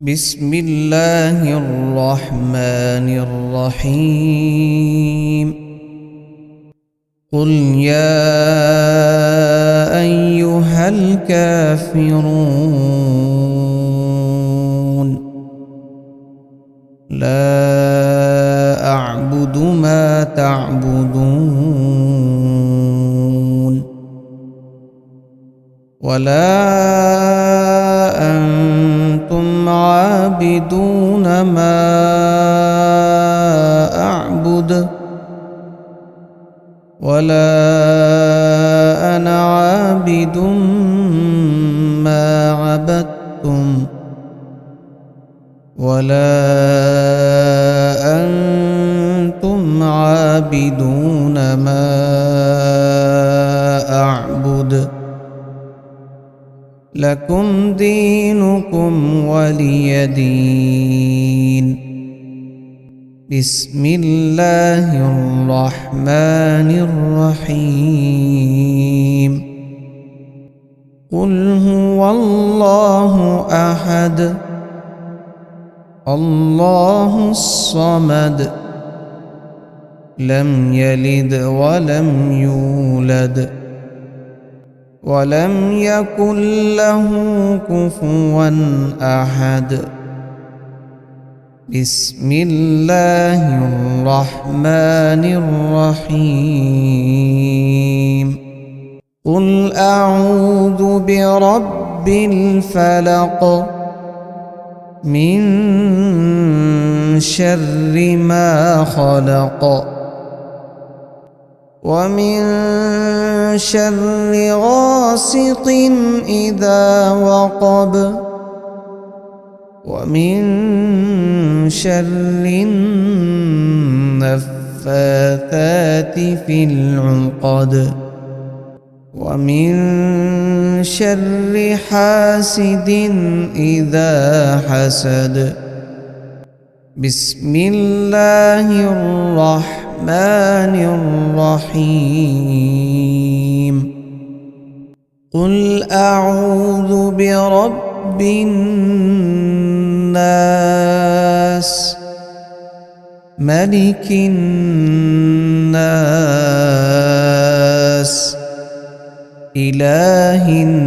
بسم الله الرحمن الرحيم. قل يا أيها الكافرون لا أعبد ما تعبدون ولا أنتم عابدون ما أعبد ولا أنا عابد ما عبدتم ولا أنتم عابدون ما أعبد لكم دينكم ولي دين. بسم الله الرحمن الرحيم. قل هو الله أحد الله الصمد لم يلد ولم يولد ولم يكن له كفوا أحد. بسم الله الرحمن الرحيم. قل أعوذ برب الفلق من شر ما خلق ومن شر غاسق إذا وقب ومن شر النفاثات في العقد ومن شر حاسد إذا حسد. بسم الله الرحمن الرحيم. قل أعوذ برب الناس ملك الناس إله الناس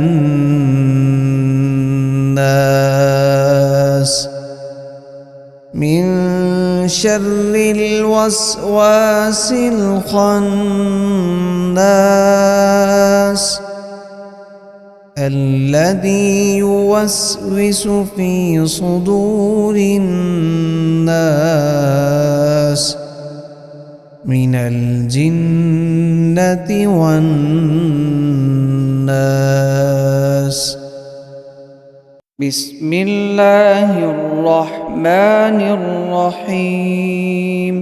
من شر الوسواس الخناس الذي يوسوس في صدور الناس من الجنة والناس. بسم الله الرحمن الرحيم.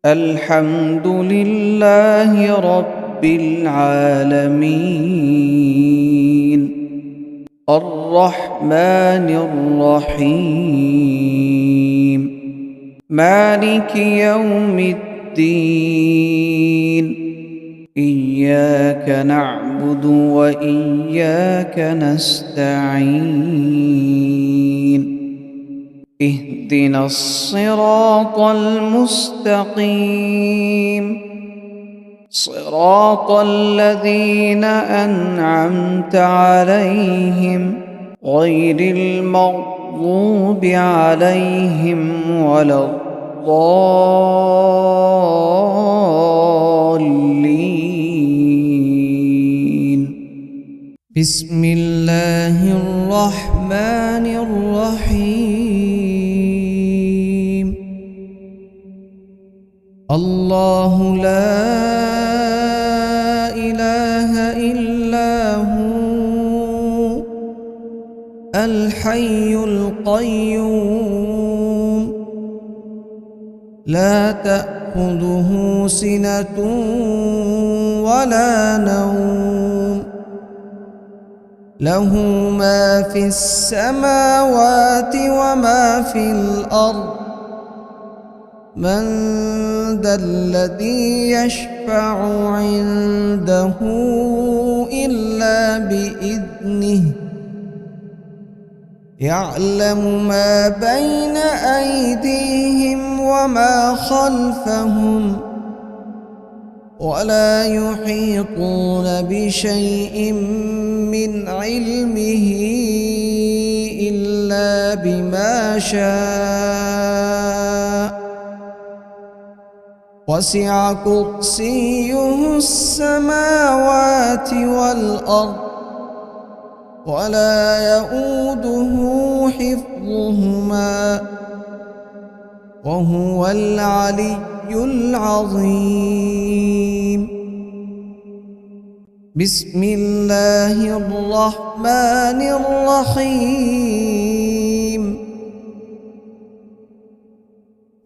الحمد لله رب العالمين الرحمن الرحيم مالك يوم الدين إياك نعبد وإياك نستعين اهدنا الصراط المستقيم صراط الذين أنعمت عليهم غير المغضوب عليهم ولا الضالين. بسم الله الرحمن الرحيم. الله لا إله إلا هو الحي القيوم لا تأخذه سنة ولا نوم له ما في السماوات وما في الأرض من ذا الذي يشفع عنده إلا بإذنه يعلم ما بين أيديهم وما خلفهم ولا يحيطون بشيء من علمه إلا بما شاء وسع كرسيه السماوات والأرض ولا يؤوده حفظهما وهو العلي العظيم. بسم الله الرحمن الرحيم.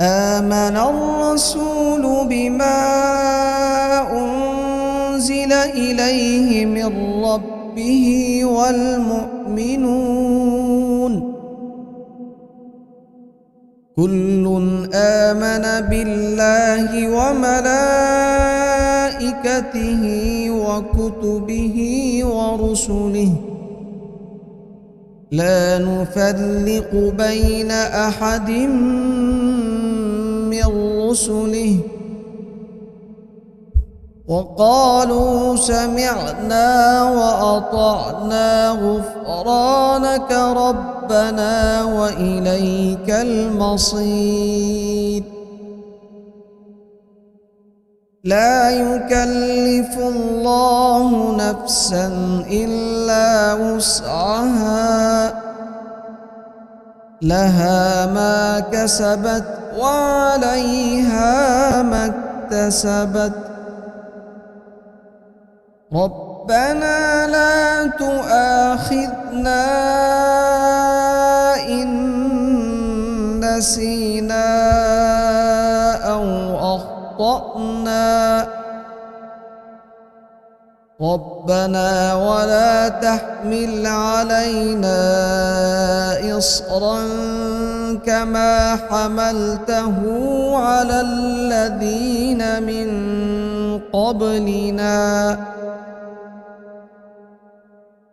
آمن الرسول بما أنزل إليه من ربه والمؤمنون كل آمن بالله وملائكته وكتبه ورسله لا نفرق بين أحد من رسله وقالوا سمعنا وأطعنا غفرانك ربنا وإليك المصير. لا يكلف الله نفسا إلا وسعها لها ما كسبت وعليها ما اكتسبت ربنا لا تؤاخذنا إن نسينا أو أخطأنا ربنا ولا تحمل علينا إصرا كما حملته على الذين من قبلنا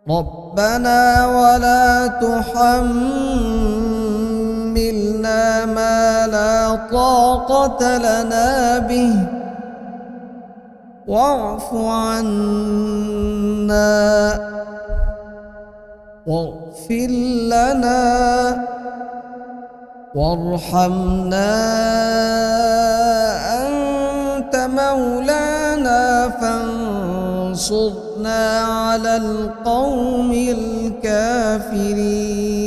ربنا ولا تحملنا ما لا طاقة لنا به واعف عنا واغفر لنا وارحمنا أنت مولانا فانصرنا على القوم الكافرين.